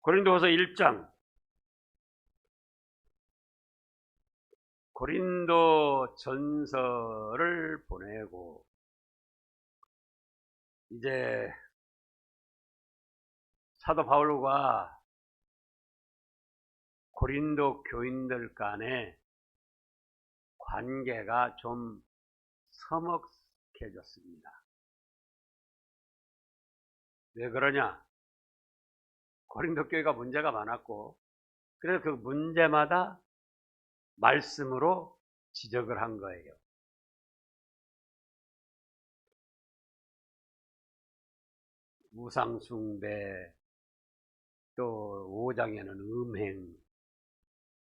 고린도후서 1장. 고린도 전서를 보내고 이제 사도 바울과 고린도 교인들 간의 관계가 좀 서먹해졌습니다. 왜 그러냐? 고린도 교회가 문제가 많았고, 그래서 그 문제마다 말씀으로 지적을 한 거예요. 우상숭배, 또 5장에는 음행,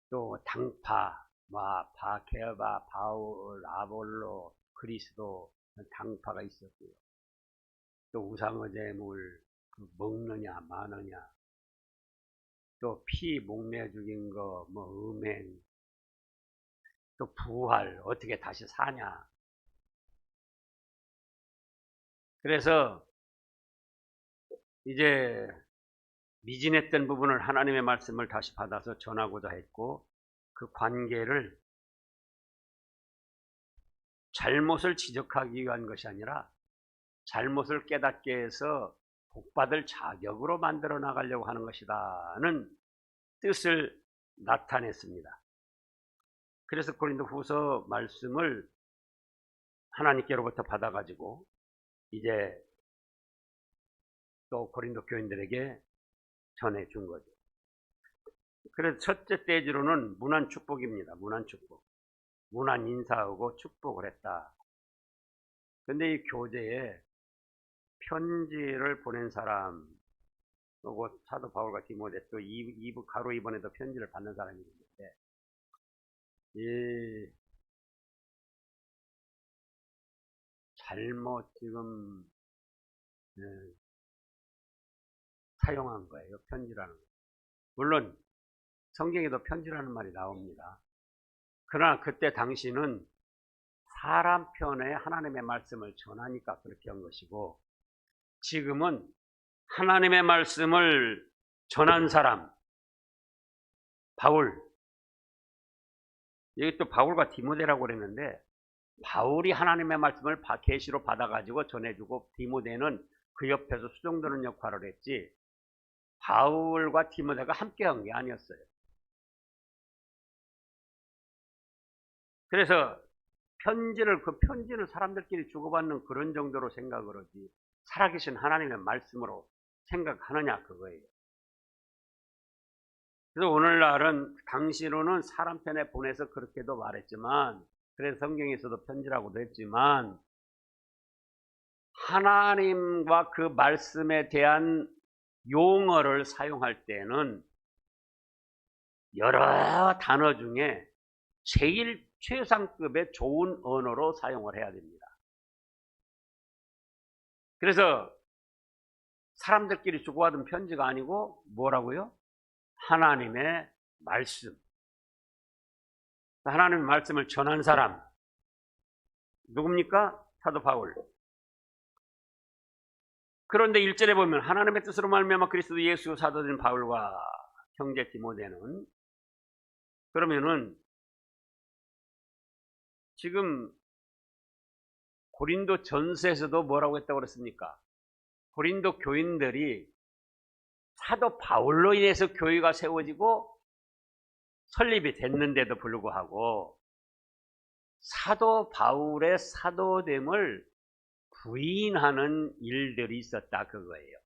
또 당파, 바케바, 바울, 아볼로, 그리스도 당파가 있었고요. 또 우상의 제물 먹느냐 마느냐, 또 피 목매 죽인 거 음행, 또 부활 어떻게 다시 사냐. 그래서 이제 미진했던 부분을 하나님의 말씀을 다시 받아서 전하고자 했고, 그 관계를 잘못을 지적하기 위한 것이 아니라 잘못을 깨닫게 해서 복받을 자격으로 만들어 나가려고 하는 것이다는 뜻을 나타냈습니다. 그래서 고린도 후서 말씀을 하나님께로부터 받아가지고 이제 또 고린도 교인들에게 전해준 거죠. 그래서 첫째 떼지로는 문안 축복입니다. 문안 축복. 문안 인사하고 축복을 했다. 근데 이 교재에 편지를 보낸 사람, 그리고 사도 바울과 디모데, 또 가로 2번에도 편지를 받는 사람이 있는데, 잘못 지금 사용한 거예요. 편지라는 거. 물론 성경에도 편지라는 말이 나옵니다. 그러나 그때 당시는 사람 편에 하나님의 말씀을 전하니까 그렇게 한 것이고, 지금은 하나님의 말씀을 전한 사람, 바울, 여기 또 바울과 디모데라고 그랬는데, 바울이 하나님의 말씀을 계시로 받아가지고 전해주고, 디모데는 그 옆에서 수종드는 역할을 했지, 바울과 디모데가 함께 한 게 아니었어요. 그래서 그 편지를 사람들끼리 주고받는 그런 정도로 생각을 하지, 살아계신 하나님의 말씀으로 생각하느냐, 그거예요. 그래서 오늘날은 당시로는 사람 편에 보내서 그렇게도 말했지만, 그래서 성경에서도 편지라고도 했지만, 하나님과 그 말씀에 대한 용어를 사용할 때는 여러 단어 중에 제일 최상급의 좋은 언어로 사용을 해야 됩니다. 그래서 사람들끼리 주고받은 편지가 아니고 뭐라고요? 하나님의 말씀. 하나님의 말씀을 전한 사람 누굽니까? 사도 바울. 그런데 1절에 보면 하나님의 뜻으로 말미암아 그리스도 예수 사도된 바울과 형제 디모데는, 그러면은 지금 고린도 전서에서도 뭐라고 했다고 그랬습니까? 고린도 교인들이 사도 바울로 인해서 교회가 세워지고 설립이 됐는데도 불구하고 사도 바울의 사도됨을 부인하는 일들이 있었다, 그거예요.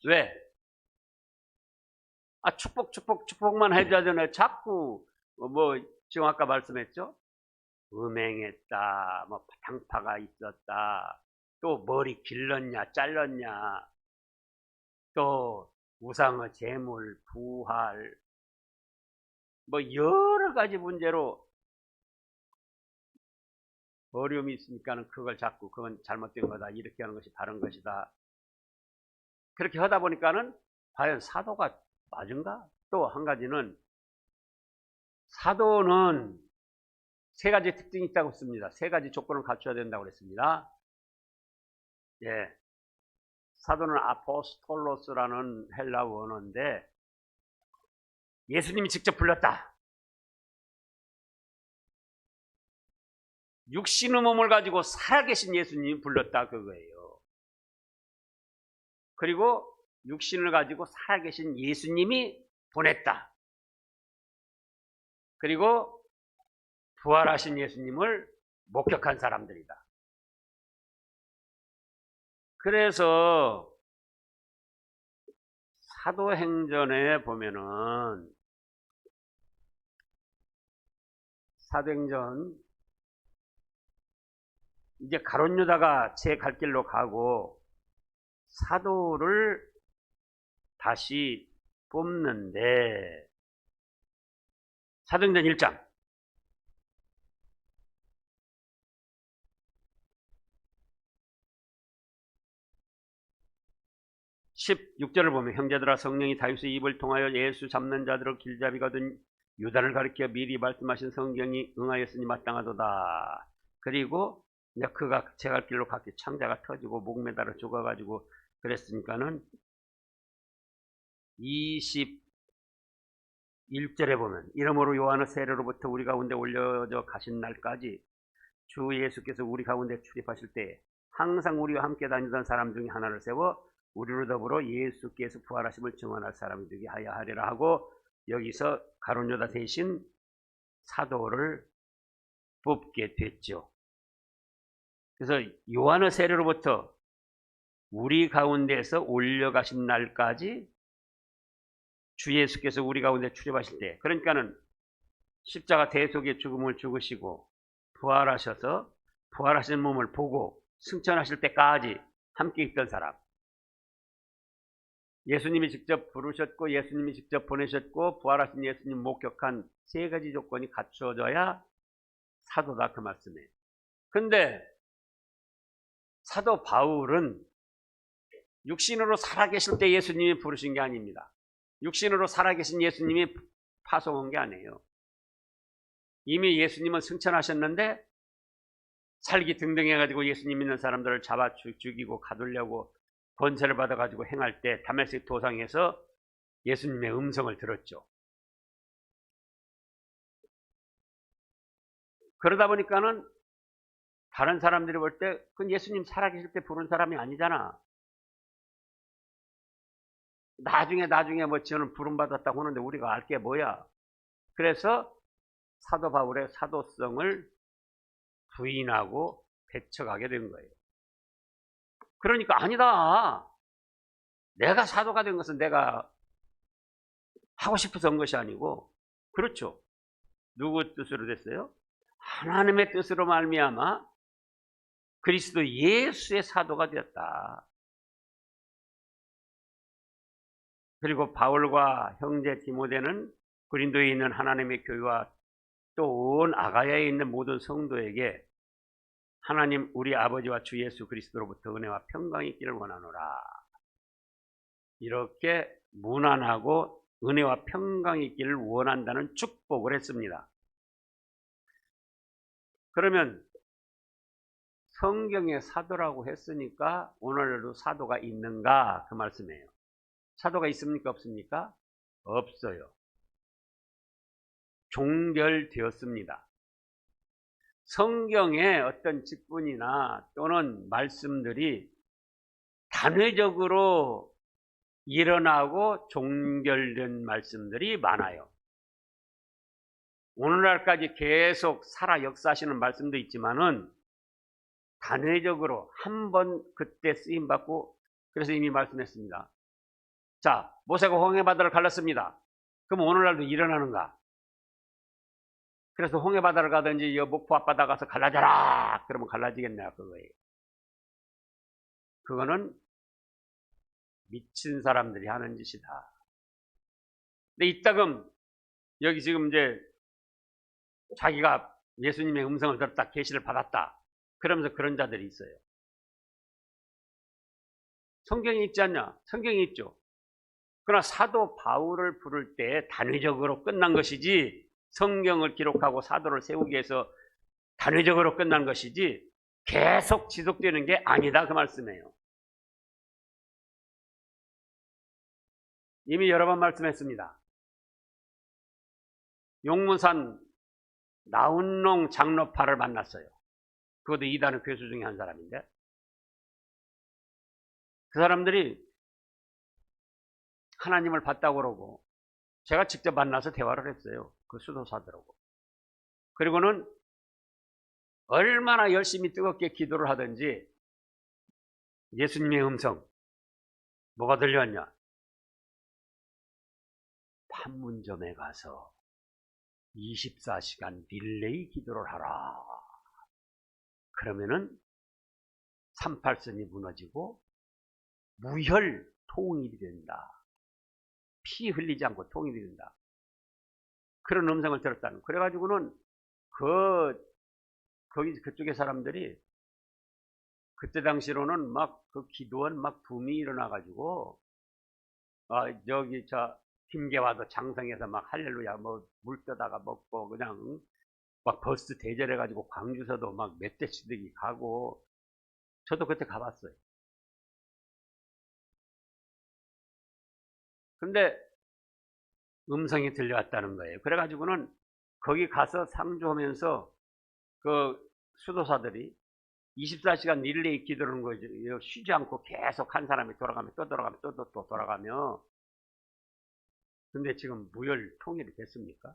왜? 축복만 해줘야 되네. 자꾸 지금 아까 말씀했죠? 음행했다, 당파가 있었다, 또 머리 길렀냐 잘랐냐, 또 우상의 제물, 부활, 여러 가지 문제로 어려움이 있으니까는 그건 잘못된 거다, 이렇게 하는 것이 바른 것이다. 그렇게 하다 보니까는 과연 사도가 맞은가? 또 한 가지는, 사도는 세 가지 특징이 있다고 했습니다. 세 가지 조건을 갖춰야 된다고 그랬습니다. 예. 사도는 아포스톨로스라는 헬라 원어인데 예수님이 직접 불렀다. 육신의 몸을 가지고 살아계신 예수님이 불렀다 그거예요. 그리고 육신을 가지고 살아계신 예수님이 보냈다. 그리고 부활하신 예수님을 목격한 사람들이다. 그래서 사도행전에 보면은 사도행전 이제 가룟 유다가 제 갈 길로 가고 사도를 다시 뽑는데 사도행전 1장 16절을 보면 형제들아 성령이 다윗의 입을 통하여 예수 잡는 자들을 길잡이가 된 유다를 가리켜 미리 말씀하신 성경이 응하였으니 마땅하도다. 그리고 이제 그가 제 갈 길로 갔기 창자가 터지고 목 매달아 죽어가지고 그랬으니까는 21절에 보면 이러므로 요한의 세례로부터 우리 가운데 올려져 가신 날까지 주 예수께서 우리 가운데 출입하실 때 항상 우리와 함께 다니던 사람 중에 하나를 세워 우리로 더불어 예수께서 부활하심을 증언할 사람이 되게 하여 하리라 하고 여기서 가룟 유다 대신 사도를 뽑게 됐죠. 그래서 요한의 세례로부터 우리 가운데서 올려가신 날까지 주 예수께서 우리 가운데 출입하실 때, 그러니까는 십자가 대속의 죽음을 죽으시고 부활하셔서 부활하신 몸을 보고 승천하실 때까지 함께 있던 사람, 예수님이 직접 부르셨고 예수님이 직접 보내셨고 부활하신 예수님 목격한 세 가지 조건이 갖추어져야 사도다 그 말씀이에요. 근데 사도 바울은 육신으로 살아계실 때 예수님이 부르신 게 아닙니다. 육신으로 살아계신 예수님이 파송한 게 아니에요. 이미 예수님은 승천하셨는데 살기 등등해가지고 예수님 믿는 사람들을 잡아 죽이고 가두려고 권세를 받아가지고 행할 때 다메섹 도상에서 예수님의 음성을 들었죠. 그러다 보니까는 다른 사람들이 볼 때 그건 예수님 살아계실 때 부른 사람이 아니잖아. 나중에 뭐 저는 부름받았다고 하는데 우리가 알 게 뭐야. 그래서 사도 바울의 사도성을 부인하고 배척하게 된 거예요. 그러니까 아니다. 내가 사도가 된 것은 내가 하고 싶어서 한 것이 아니고, 그렇죠. 누구 뜻으로 됐어요? 하나님의 뜻으로 말미암아 그리스도 예수의 사도가 되었다. 그리고 바울과 형제 디모데는 고린도에 있는 하나님의 교회와 또 온 아가야에 있는 모든 성도에게 하나님 우리 아버지와 주 예수 그리스도로부터 은혜와 평강이 있기를 원하노라. 이렇게 무난하고 은혜와 평강이 있기를 원한다는 축복을 했습니다. 그러면 성경에 사도라고 했으니까 오늘도 사도가 있는가 그 말씀이에요. 사도가 있습니까 없습니까? 없어요. 종결되었습니다. 성경의 어떤 직분이나 또는 말씀들이 단회적으로 일어나고 종결된 말씀들이 많아요. 오늘날까지 계속 살아 역사하시는 말씀도 있지만은 단회적으로 한 번 그때 쓰임받고, 그래서 이미 말씀했습니다. 자, 모세가 홍해바다를 갈랐습니다. 그럼 오늘날도 일어나는가? 그래서 홍해바다를 가든지 목포 앞바다 가서 갈라져라 그러면 갈라지겠냐 그거예요. 그거는 미친 사람들이 하는 짓이다. 근데 이따금 여기 지금 이제 자기가 예수님의 음성을 들었다, 계시를 받았다 그러면서 그런 자들이 있어요. 성경이 있지 않냐? 성경이 있죠. 그러나 사도 바울을 부를 때 단회적으로 끝난 것이지, 성경을 기록하고 사도를 세우기 위해서 단회적으로 끝난 것이지 계속 지속되는 게 아니다 그 말씀이에요. 이미 여러 번 말씀했습니다. 용문산 나운농 장로파를 만났어요. 그것도 이단의 교수 중에 한 사람인데, 그 사람들이 하나님을 봤다고 그러고 제가 직접 만나서 대화를 했어요. 그 수도사들하고. 그리고는 얼마나 열심히 뜨겁게 기도를 하든지 예수님의 음성 뭐가 들려왔냐? 판문점에 가서 24시간 릴레이 기도를 하라. 그러면은 38선이 무너지고 무혈 통일이 된다. 피 흘리지 않고 통일이 된다. 그런 음성을 들었다는. 그래가지고는 그쪽의 사람들이 그때 당시로는 막 그 기도원 막 붐이 일어나가지고 저기 김계와도 장성에서 막 할렐루야 뭐 물 떠다가 먹고 그냥 막 버스 대절해가지고 광주서도 막 몇 대씩 가고, 저도 그때 가봤어요. 근데 음성이 들려왔다는 거예요. 그래가지고는 거기 가서 상주하면서 그 수도사들이 24시간 릴레이 기도하는 거죠. 쉬지 않고 계속 한 사람이 돌아가며 또 돌아가며 또 돌아가며. 근데 지금 무혈 통일이 됐습니까?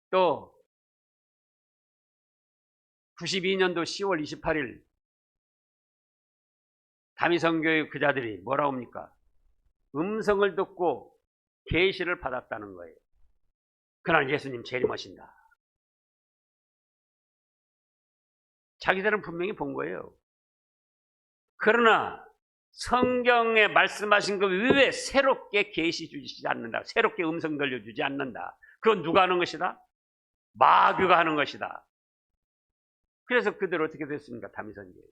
또 92년도 10월 28일 다미성교회 그자들이 뭐라고 합니까? 음성을 듣고 계시를 받았다는 거예요. 그날 예수님 재림하신다. 자기들은 분명히 본 거예요. 그러나 성경에 말씀하신 것 외에 새롭게 계시 주시지 않는다. 새롭게 음성 들려주지 않는다. 그건 누가 하는 것이다? 마귀가 하는 것이다. 그래서 그들 어떻게 됐습니까? 다미선교회.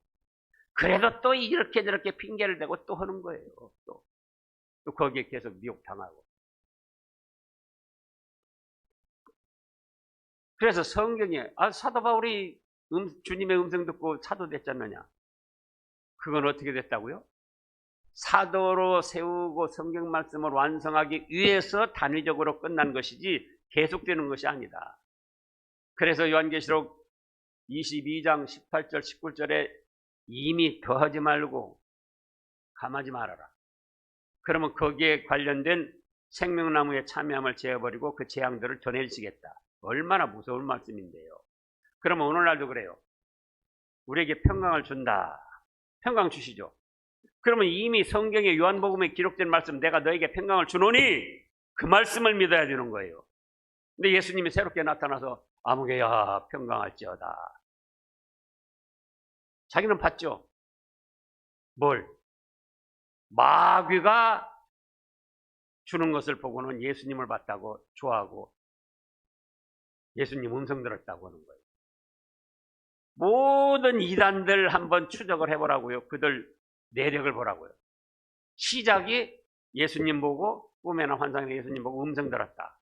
그래도 또 이렇게 저렇게 핑계를 대고 또 하는 거예요. 또 거기에 계속 미혹당하고. 그래서 성경에 사도 바울이 주님의 음성 듣고 사도 됐지 않느냐? 그건 어떻게 됐다고요? 사도로 세우고 성경 말씀을 완성하기 위해서 단위적으로 끝난 것이지 계속되는 것이 아니다. 그래서 요한계시록 22장 18절 19절에 이미 더하지 말고 감하지 말아라. 그러면 거기에 관련된 생명나무의 참여함을 제어버리고 그 재앙들을 전해주시겠다. 얼마나 무서운 말씀인데요. 그러면 오늘날도 그래요. 우리에게 평강을 준다. 평강 주시죠. 그러면 이미 성경의 요한복음에 기록된 말씀, 내가 너에게 평강을 주노니 그 말씀을 믿어야 되는 거예요. 근데 예수님이 새롭게 나타나서 아무개야 평강할지어다. 자기는 봤죠. 뭘? 마귀가 주는 것을 보고는 예수님을 봤다고 좋아하고 예수님 음성 들었다고 하는 거예요. 모든 이단들 한번 추적을 해보라고요. 그들 내력을 보라고요. 시작이 예수님 보고 꿈에나 환상에 예수님 보고 음성 들었다.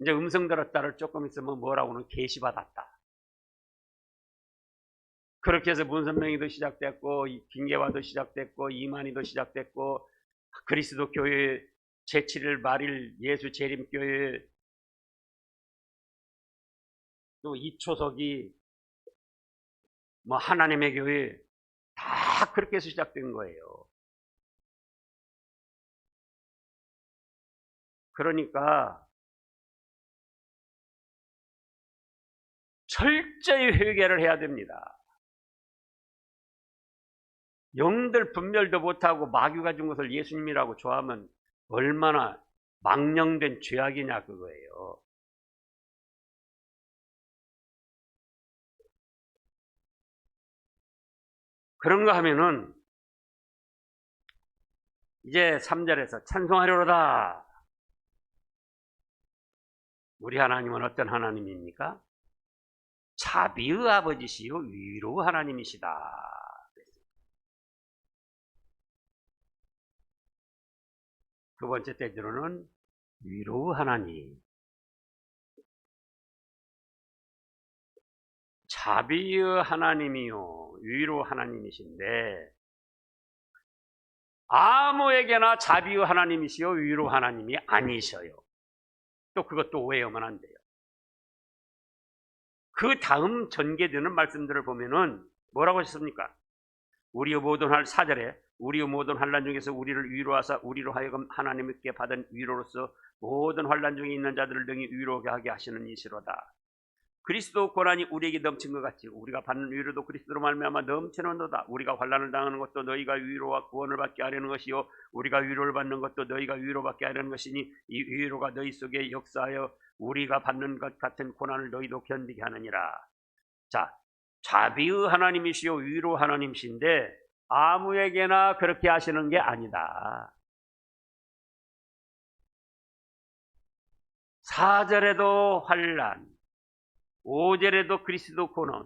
이제 음성 들었다를 조금 있으면 뭐라고는 계시받았다. 그렇게 해서 문선명이도 시작됐고 김계화도 시작됐고 이만희도 시작됐고 그리스도 교회 제7일 말일 예수 재림교회 또 이초석이 뭐 하나님의 교회 다 그렇게 해서 시작된 거예요. 그러니까 철저히 회개를 해야 됩니다. 영들 분별도 못하고 마귀가 준 것을 예수님이라고 좋아하면 얼마나 망령된 죄악이냐 그거예요. 그런가 하면은 이제 3절에서 찬송하려로다. 우리 하나님은 어떤 하나님입니까? 자비의 아버지시요 위로 하나님이시다. 두 번째 때로는 위로 하나님. 자비의 하나님이요 위로 하나님이신데 아무에게나 자비의 하나님이시요 위로 하나님이 아니셔요. 또 그것도 오해하면 안 돼요. 그 다음 전개되는 말씀들을 보면은 뭐라고 하셨습니까? 우리의 모든 4절에 우리의 모든 환난 중에서 우리를 위로하사 우리로 하여금 하나님께 받은 위로로서 모든 환난 중에 있는 자들을 능히 위로하게 하게 하시는 이시로다. 그리스도 고난이 우리에게 넘친 것 같이 우리가 받는 위로도 그리스도로 말미암아 넘치는도다. 우리가 환난을 당하는 것도 너희가 위로와 구원을 받게 하려는 것이요 우리가 위로를 받는 것도 너희가 위로받게 하려는 것이니 이 위로가 너희 속에 역사하여 우리가 받는 것 같은 고난을 너희도 견디게 하느니라. 자, 자비의 하나님이시요 위로 하나님이신데 아무에게나 그렇게 하시는 게 아니다. 4절에도 환난, 5절에도 그리스도 고난,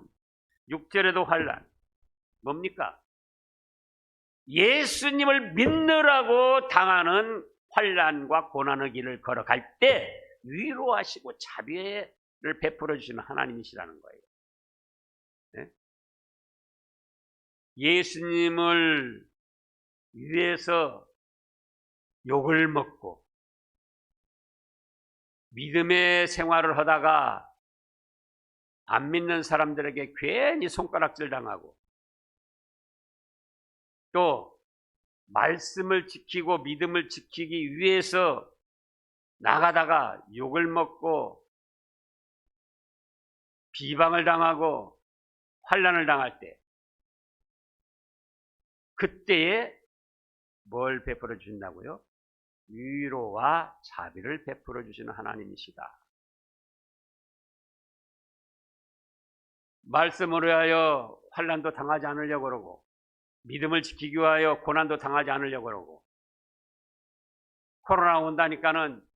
6절에도 환난. 뭡니까? 예수님을 믿느라고 당하는 환난과 고난의 길을 걸어갈 때 위로하시고 자비를 베풀어 주시는 하나님이시라는 거예요. 네? 예수님을 위해서 욕을 먹고 믿음의 생활을 하다가 안 믿는 사람들에게 괜히 손가락질 당하고 또 말씀을 지키고 믿음을 지키기 위해서 나가다가 욕을 먹고 비방을 당하고 환난을 당할 때 그때에 뭘 베풀어 주신다고요? 위로와 자비를 베풀어 주시는 하나님이시다. 말씀으로 하여 환난도 당하지 않으려고 그러고 믿음을 지키기 위하여 고난도 당하지 않으려고 그러고 코로나 온다니까는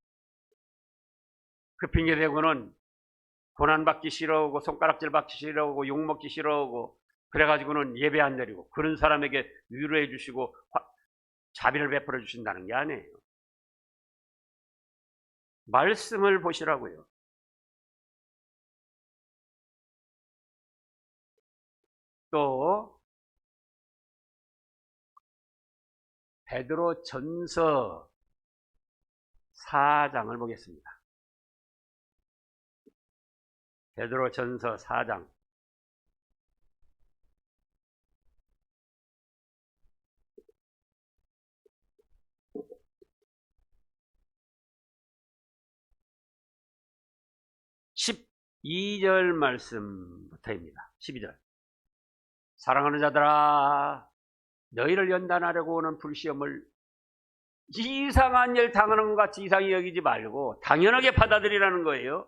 그 핑계 대고는 고난받기 싫어하고 손가락질 받기 싫어하고 욕먹기 싫어하고 그래가지고는 예배 안 드리고 그런 사람에게 위로해 주시고 자비를 베풀어 주신다는 게 아니에요. 말씀을 보시라고요. 또 베드로 전서 4장을 보겠습니다. 베드로 전서 4장 12절 말씀부터입니다. 12절 사랑하는 자들아 너희를 연단하려고 오는 불시험을 이상한 일 당하는 것 같이 이상히 여기지 말고 당연하게 받아들이라는 거예요.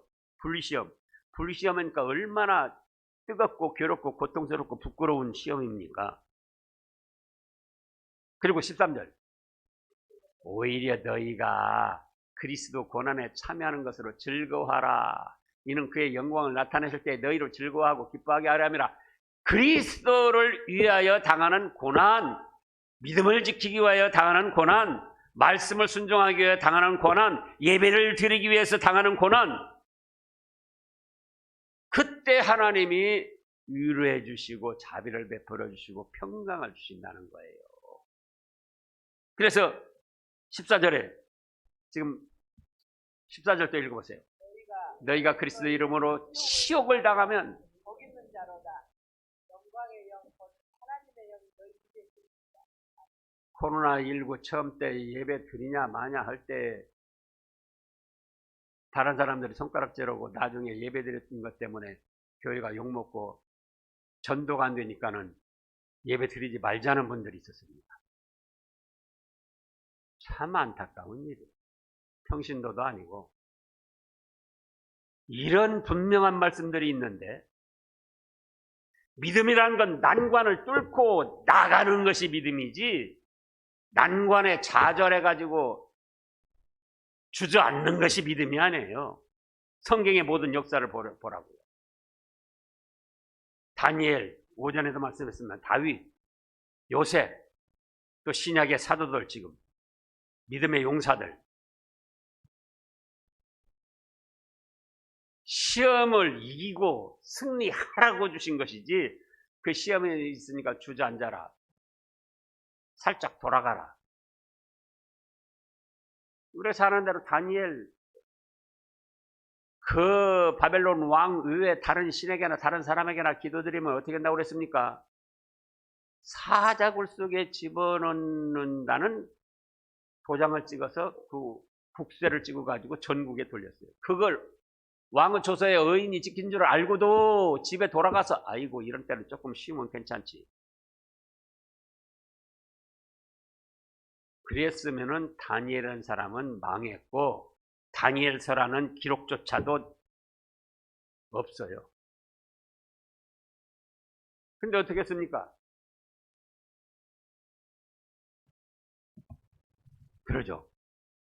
불시험이니까 얼마나 뜨겁고 괴롭고 고통스럽고 부끄러운 시험입니까? 그리고 13절 오히려 너희가 그리스도 고난에 참여하는 것으로 즐거워하라. 이는 그의 영광을 나타내실 때 너희로 즐거워하고 기뻐하게 하려 함이라. 그리스도를 위하여 당하는 고난, 믿음을 지키기 위하여 당하는 고난, 말씀을 순종하기 위하여 당하는 고난, 예배를 드리기 위해서 당하는 고난, 그때 하나님이 위로해 주시고 자비를 베풀어 주시고 평강을 주신다는 거예요. 그래서 14절에 지금 14절도 읽어보세요. 너희가 그리스도 이름으로 시욕을 당하면 코로나19 처음 때 예배 드리냐 마냐 할 때 다른 사람들이 손가락질하고 나중에 예배 드렸던 것 때문에 교회가 욕먹고 전도가 안 되니까는 예배 드리지 말자는 분들이 있었습니다. 참 안타까운 일이에요. 평신도도 아니고 이런 분명한 말씀들이 있는데 믿음이라는 건 난관을 뚫고 나가는 것이 믿음이지 난관에 좌절해가지고 주저앉는 것이 믿음이 아니에요. 성경의 모든 역사를 보라고요. 다니엘, 오전에도 말씀했습니다. 다윗, 요셉, 또 신약의 사도들 지금 믿음의 용사들 시험을 이기고 승리하라고 주신 것이지 그 시험에 있으니까 주저앉아라. 살짝 돌아가라. 그래서 하는 대로 다니엘 그 바벨론 왕 외에 다른 신에게나 다른 사람에게나 기도드리면 어떻게 된다고 그랬습니까? 사자굴 속에 집어넣는다는 도장을 찍어서 그 국세를 찍어가지고 전국에 돌렸어요. 그걸 왕의 조서에 의인이 지킨 줄 알고도 집에 돌아가서 아이고 이런 때는 조금 쉬면 괜찮지. 그랬으면은 다니엘이라는 사람은 망했고 다니엘서라는 기록조차도 없어요. 근데 어떻게 했습니까? 그러죠.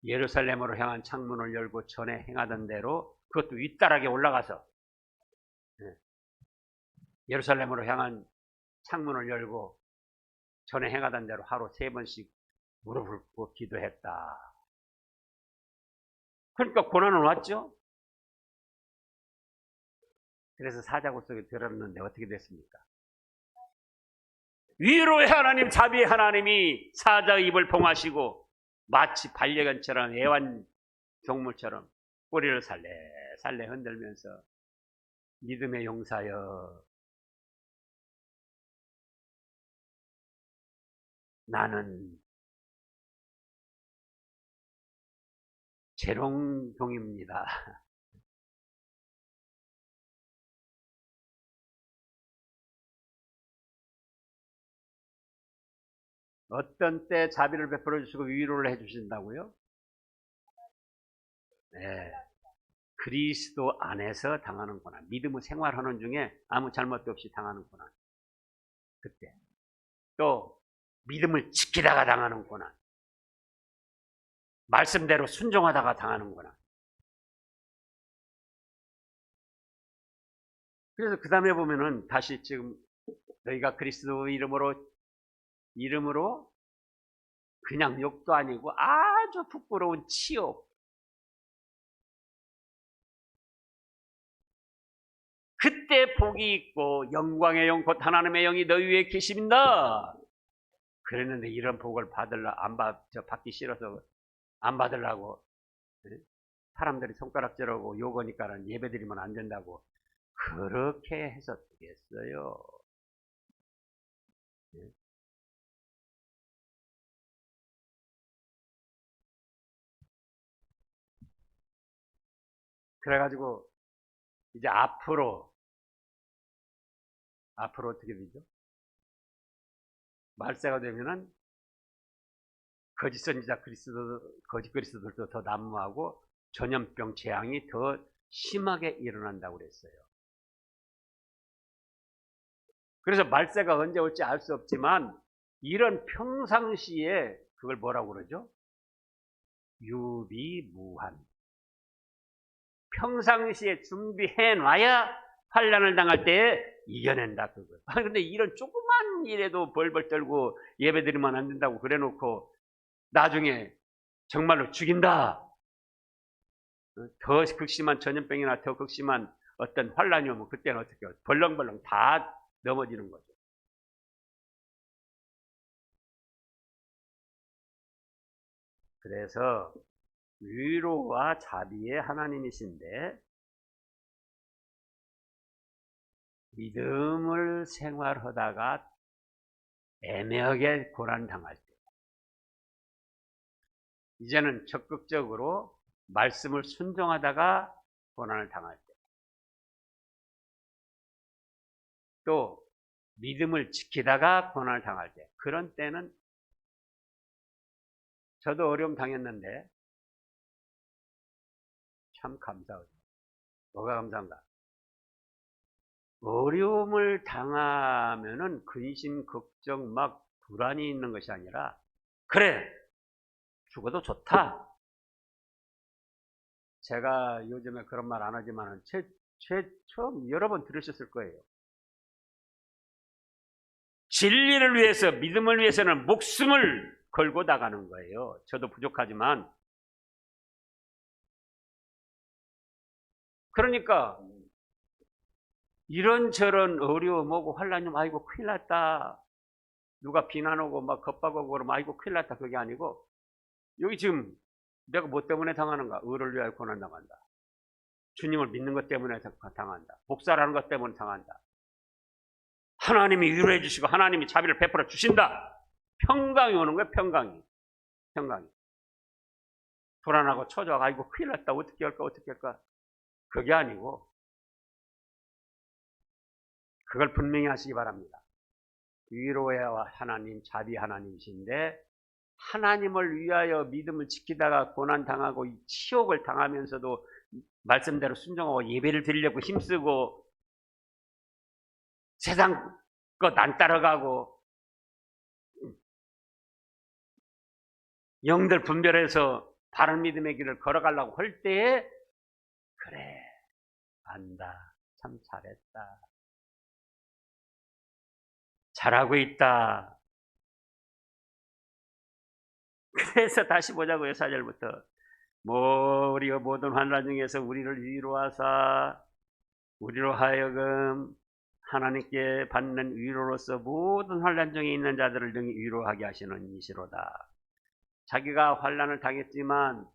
예루살렘으로 향한 창문을 열고 전에 행하던 대로 그것도 윗다락에 올라가서 예루살렘으로 향한 창문을 열고 전에 행하던 대로 하루 3번씩 무릎을 꿇고 기도했다. 그러니까 고난은 왔죠. 그래서 사자굴 속에 들었는데 어떻게 됐습니까? 위로의 하나님, 자비의 하나님이 사자의 입을 봉하시고 마치 반려견처럼 애완동물처럼 꼬리를 살래살래 흔들면서 믿음의 용사여, 나는 재롱동입니다. 어떤 때 자비를 베풀어 주시고 위로를 해 주신다고요? 네. 그리스도 안에서 당하는 고난, 믿음의 생활하는 중에 아무 잘못도 없이 당하는 고난, 그때 또 믿음을 지키다가 당하는 고난, 말씀대로 순종하다가 당하는 고난. 그래서 그 다음에 보면은 다시 지금 너희가 그리스도 이름으로 그냥 욕도 아니고 아주 부끄러운 치욕, 그때 복이 있고 영광의 영 곧 하나님의 영이 너희 위에 계십니다. 그랬는데 이런 복을 받기 싫어서 안 받으려고 사람들이 손가락질하고 욕하니까는 예배드리면 안 된다고 그렇게 해서 되겠어요. 그래가지고 이제 앞으로 어떻게 되죠? 말세가 되면은 거짓 선지자 거짓 그리스도들도 더 난무하고 전염병 재앙이 더 심하게 일어난다고 그랬어요. 그래서 말세가 언제 올지 알 수 없지만 이런 평상시에 그걸 뭐라고 그러죠? 유비무한. 평상시에 준비해 놔야 환난을 당할 때에 이겨낸다 그걸. 근데 이런 조그만 일에도 벌벌 떨고 예배드리면 안 된다고 그래놓고 나중에 정말로 죽인다. 더 극심한 전염병이나 더 극심한 어떤 환난이 오면 그때는 어떻게 해요? 벌렁벌렁 다 넘어지는 거죠. 그래서 위로와 자비의 하나님이신데 믿음을 생활하다가 애매하게 고난당할 때 이제는 적극적으로 말씀을 순종하다가 고난을 당할 때 또 믿음을 지키다가 고난을 당할 때 그런 때는 저도 어려움 당했는데 참 감사하죠. 뭐가 감사한가? 어려움을 당하면은 근심, 걱정, 막 불안이 있는 것이 아니라 그래 죽어도 좋다. 제가 요즘에 그런 말 안 하지만은 처음 여러 번 들으셨을 거예요. 진리를 위해서 믿음을 위해서는 목숨을 걸고 나가는 거예요. 저도 부족하지만 그러니까 이런저런 어려움 오고 환란이 오면 아이고 큰일 났다. 누가 비난하고 막 겁박하고 그러면 아이고 큰일 났다. 그게 아니고 여기 지금 내가 뭐 때문에 당하는가? 의를 위하여 고난당한다. 주님을 믿는 것 때문에 당한다. 복사라는 것 때문에 당한다. 하나님이 위로해 주시고 하나님이 자비를 베풀어 주신다. 평강이 오는 거예요. 평강이. 불안하고 초조하고 아이고 큰일 났다. 어떻게 할까? 그게 아니고 그걸 분명히 하시기 바랍니다. 위로의 하나님, 자비 하나님이신데 하나님을 위하여 믿음을 지키다가 고난당하고 치욕을 당하면서도 말씀대로 순종하고 예배를 드리려고 힘쓰고 세상 것 안 따라가고 영들 분별해서 바른 믿음의 길을 걸어가려고 할 때에 그래 안다 참 잘했다 잘하고 있다. 그래서 다시 보자고요. 4절부터 우리가 모든 환난 중에서 우리를 위로하사 우리로 하여금 하나님께 받는 위로로서 모든 환난 중에 있는 자들을 능히 위로하게 하시는 이시로다. 자기가 환난을 당했지만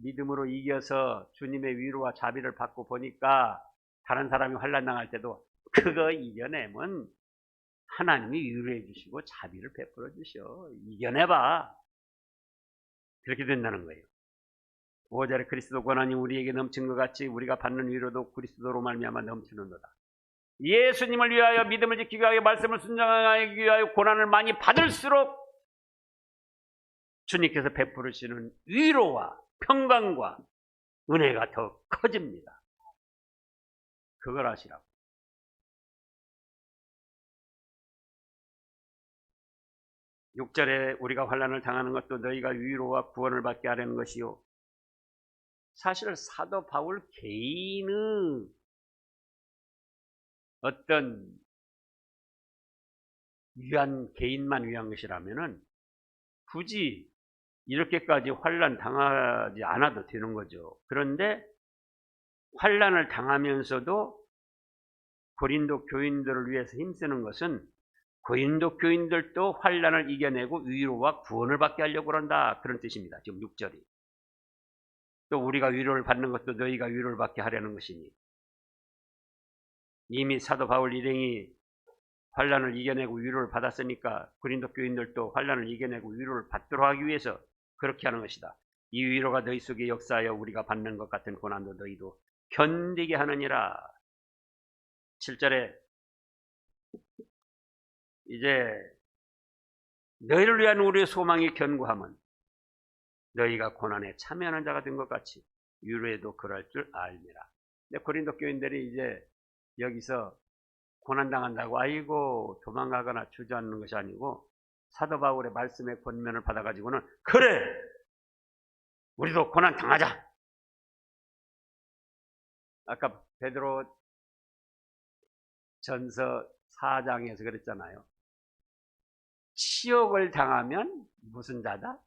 믿음으로 이겨서 주님의 위로와 자비를 받고 보니까 다른 사람이 환난 당할 때도 그거 이겨내면 하나님이 위로해 주시고 자비를 베풀어 주셔. 이겨내봐. 그렇게 된다는 거예요. 5절에 그리스도 고난이 우리에게 넘친 것 같이 우리가 받는 위로도 그리스도로 말미암아 넘치는도다. 예수님을 위하여 믿음을 지키기 위하여 말씀을 순종하기 위하여 고난을 많이 받을수록 주님께서 베푸시는 위로와 평강과 은혜가 더 커집니다. 그걸 아시라고. (6절에) 우리가 환난을 당하는 것도 너희가 위로와 구원을 받게 하려는 것이요. 사실 사도 바울 개인의 어떤 개인만 위한 것이라면은 굳이 이렇게까지 환난 당하지 않아도 되는 거죠. 그런데 환난을 당하면서도 고린도 교인들을 위해서 힘쓰는 것은 고린도 교인들도 환난을 이겨내고 위로와 구원을 받게 하려고 그런다. 그런 뜻입니다. 지금 6절이. 또 우리가 위로를 받는 것도 너희가 위로를 받게 하려는 것이니. 이미 사도 바울 일행이 환난을 이겨내고 위로를 받았으니까 고린도 교인들도 환난을 이겨내고 위로를 받도록 하기 위해서 그렇게 하는 것이다. 이 위로가 너희 속에 역사하여 우리가 받는 것 같은 고난도 너희도 견디게 하느니라. 7절에 이제 너희를 위한 우리의 소망이 견고함은 너희가 고난에 참여하는 자가 된 것 같이 위로에도 그럴 줄 알미라. 근데 고린도 교인들이 이제 여기서 고난당한다고 아이고 도망가거나 주저앉는 것이 아니고 사도 바울의 말씀의 권면을 받아가지고는 그래 우리도 고난 당하자. 아까 베드로 전서 4장에서 그랬잖아요. 치욕을 당하면 무슨 자다?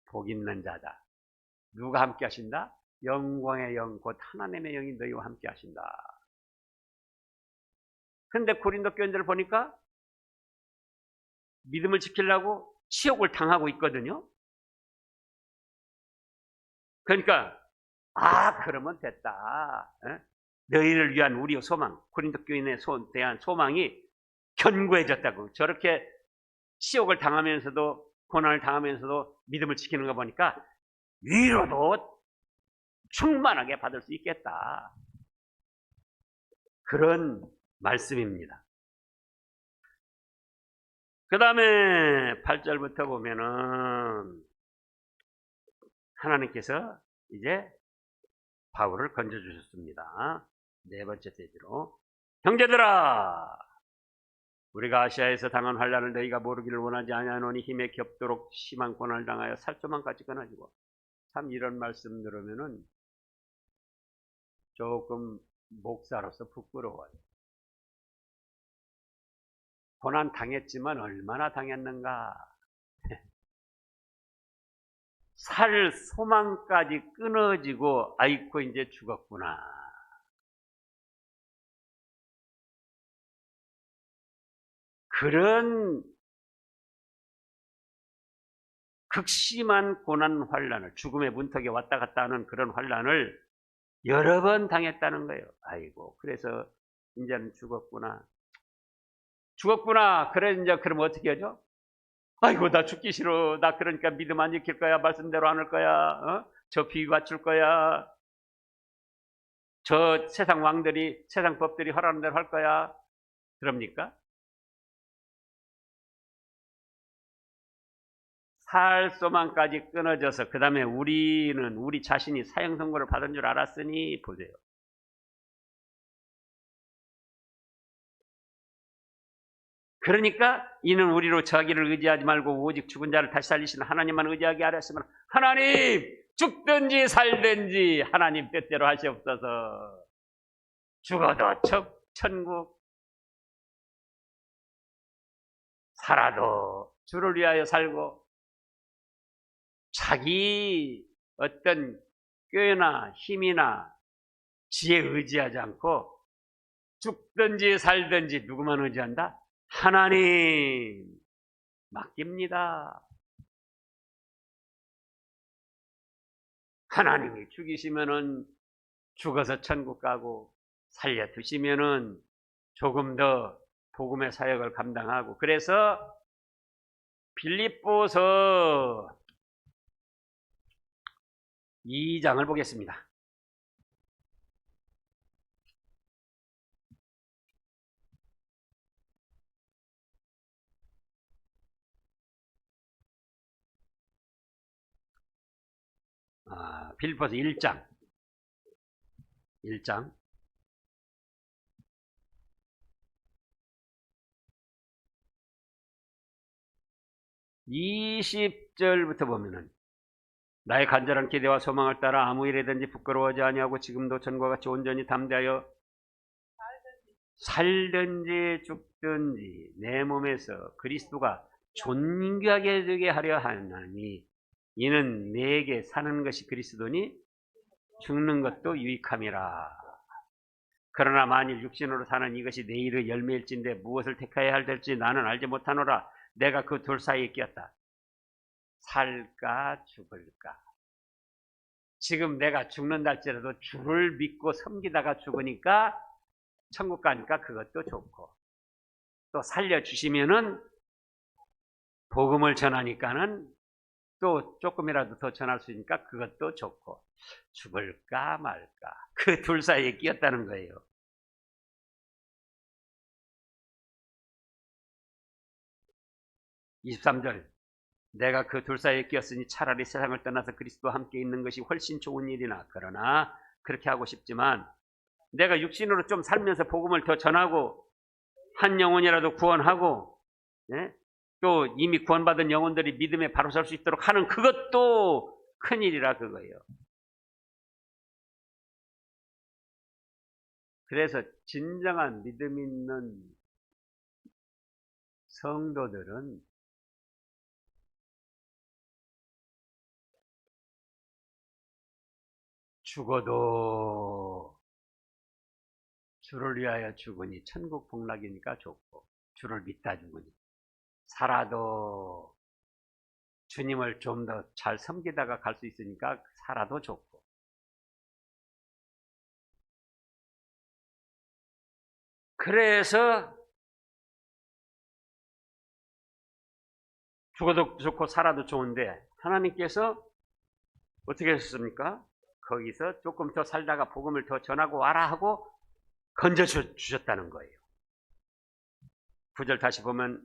복 있는 자다. 누가 함께 하신다? 영광의 영 곧 하나님의 영이 너희와 함께 하신다. 그런데 고린도 교인들을 보니까 믿음을 지키려고 치욕을 당하고 있거든요. 그러니까 그러면 됐다. 너희를 위한 우리의 소망, 고린도 교인에 대한 소망이 견고해졌다고. 저렇게 치욕을 당하면서도 고난을 당하면서도 믿음을 지키는 거 보니까 위로도 충만하게 받을 수 있겠다. 그런 말씀입니다. 그 다음에 8절부터 보면은 하나님께서 이제 바울을 건져주셨습니다. 네 번째 페이지로 형제들아 우리가 아시아에서 당한 환난을 너희가 모르기를 원하지 아니하노니 힘에 겹도록 심한 고난을 당하여 살조만까지 끊어지고. 참 이런 말씀 들으면은 조금 목사로서 부끄러워요. 고난 당했지만 얼마나 당했는가. 살 소망까지 끊어지고 아이고 이제 죽었구나. 그런 극심한 고난 환란을, 죽음의 문턱에 왔다 갔다 하는 그런 환란을 여러 번 당했다는 거예요. 아이고, 그래서 이제는 죽었구나. 죽었구나. 그래, 이제 그럼 어떻게 하죠? 아이고, 나 죽기 싫어. 나 그러니까 믿음 안 지킬 거야. 말씀대로 안 할 거야. 저 비위 맞출 거야. 저 세상 왕들이, 세상 법들이 하라는 대로 할 거야. 그럽니까? 살 소망까지 끊어져서 그 다음에 우리는 우리 자신이 사형 선고를 받은 줄 알았으니 보세요. 그러니까 이는 우리로 자기를 의지하지 말고 오직 죽은 자를 다시 살리시는 하나님만 의지하게 하렸으면 하나님 죽든지 살든지 하나님 뜻대로 하시옵소서. 죽어도 천국, 살아도 주를 위하여 살고 자기 어떤 꾀나 힘이나 지혜 의지하지 않고 죽든지 살든지 누구만 의지한다? 하나님 맡깁니다. 하나님이 죽이시면은 죽어서 천국 가고 살려두시면은 조금 더 복음의 사역을 감당하고, 그래서 빌립보서 2장을 보겠습니다. 빌립보서 1장 20절부터 보면은 나의 간절한 기대와 소망을 따라 아무 일에든지 부끄러워하지 아니하고 지금도 전과 같이 온전히 담대하여 살든지 죽든지 내 몸에서 그리스도가 존귀하게 되게 하려 하나니 이는 내게 사는 것이 그리스도니 죽는 것도 유익함이라. 그러나 만일 육신으로 사는 이것이 내일의 열매일진데 무엇을 택하여야 할지 나는 알지 못하노라. 내가 그 둘 사이에 끼었다. 살까 죽을까. 지금 내가 죽는다 할지라도 주를 믿고 섬기다가 죽으니까 천국 가니까 그것도 좋고, 또 살려주시면은 복음을 전하니까는 또 조금이라도 더 전할 수 있으니까 그것도 좋고, 죽을까 말까 그 둘 사이에 끼었다는 거예요. (23절) 내가 그 둘 사이에 끼었으니 차라리 세상을 떠나서 그리스도와 함께 있는 것이 훨씬 좋은 일이나, 그러나 그렇게 하고 싶지만 내가 육신으로 좀 살면서 복음을 더 전하고 한 영혼이라도 구원하고, 예? 또 이미 구원받은 영혼들이 믿음에 바로 설 수 있도록 하는 그것도 큰일이라 그거예요. 그래서 진정한 믿음 있는 성도들은 죽어도 주를 위하여 죽으니 천국 복락이니까 좋고, 주를 믿다 죽으니, 살아도 주님을 좀 더 잘 섬기다가 갈 수 있으니까 살아도 좋고, 그래서 죽어도 좋고 살아도 좋은데 하나님께서 어떻게 하셨습니까? 거기서 조금 더 살다가 복음을 더 전하고 와라 하고 건져주셨다는 거예요. 9절 다시 보면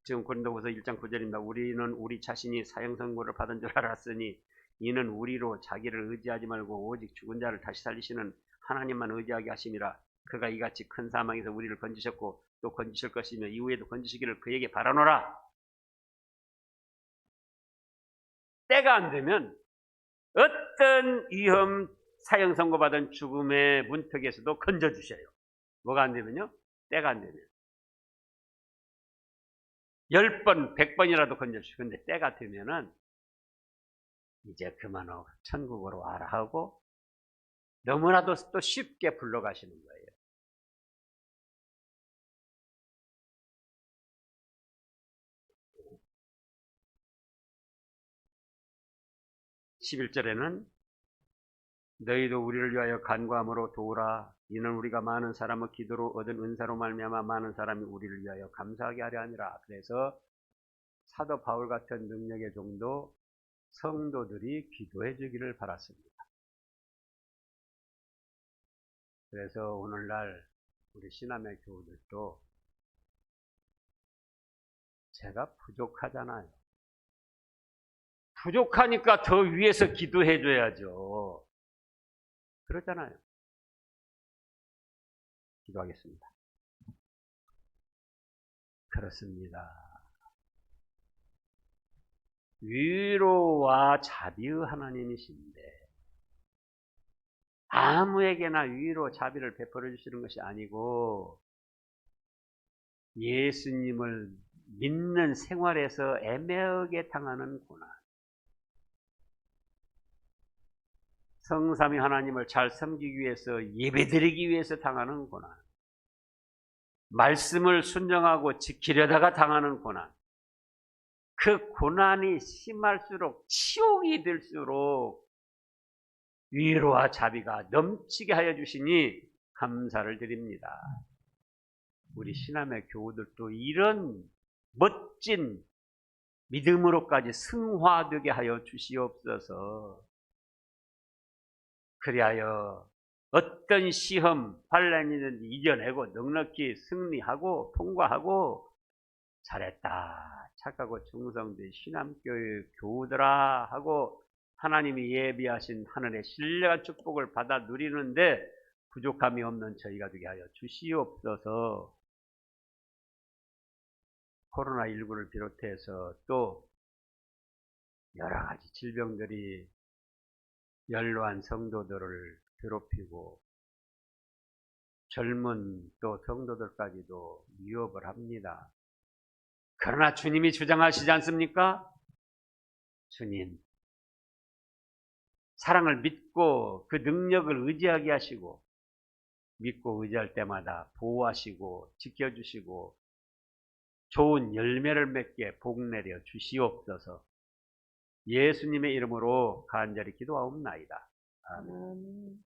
지금 고린도후서 1장 9절입니다. 우리는 우리 자신이 사형 선고를 받은 줄 알았으니 이는 우리로 자기를 의지하지 말고 오직 죽은 자를 다시 살리시는 하나님만 의지하게 하심이라. 그가 이같이 큰 사망에서 우리를 건지셨고 또 건지실 것이며 이후에도 건지시기를 그에게 바라노라. 때가 안 되면 어떤 위험 사형 선고받은 죽음의 문턱에서도 건져주셔요. 뭐가 안 되면요? 때가 안 되면 10번, 100번이라도 건져주시고, 근데 때가 되면은 이제 그만하고 천국으로 와라 하고 너무나도 또 쉽게 불러가시는 거예요. 11절에는 너희도 우리를 위하여 간구함으로 도우라. 이는 우리가 많은 사람의 기도로 얻은 은사로 말미암아 많은 사람이 우리를 위하여 감사하게 하려 하니라. 그래서 사도 바울 같은 능력의 종도 성도들이 기도해 주기를 바랐습니다. 그래서 오늘날 우리 신함의 교우들도 제가 부족하잖아요. 부족하니까 더 위에서 기도해 줘야죠. 그렇잖아요. 기도하겠습니다. 그렇습니다. 위로와 자비의 하나님이신데 아무에게나 위로 자비를 베풀어 주시는 것이 아니고 예수님을 믿는 생활에서 애매하게 당하는 고난, 성삼위 하나님을 잘 섬기기 위해서 예배드리기 위해서 당하는 고난, 말씀을 순종하고 지키려다가 당하는 고난, 그 고난이 심할수록 치욕이 될수록 위로와 자비가 넘치게 하여 주시니 감사를 드립니다. 우리 신함의 교우들도 이런 멋진 믿음으로까지 승화되게 하여 주시옵소서. 그리하여 어떤 시험, 환난이든지 이겨내고 넉넉히 승리하고 통과하고 잘했다, 착하고 충성된 신함교회 교우들아 하고 하나님이 예비하신 하늘의 신령한 축복을 받아 누리는데 부족함이 없는 저희가 되게 하여 주시옵소서. 코로나19를 비롯해서 또 여러 가지 질병들이 연로한 성도들을 괴롭히고 젊은 또 성도들까지도 위협을 합니다. 그러나 주님이 주장하시지 않습니까? 주님, 사랑을 믿고 그 능력을 의지하게 하시고 믿고 의지할 때마다 보호하시고 지켜주시고 좋은 열매를 맺게 복내려 주시옵소서. 예수님의 이름으로 간절히 기도하옵나이다. 아멘.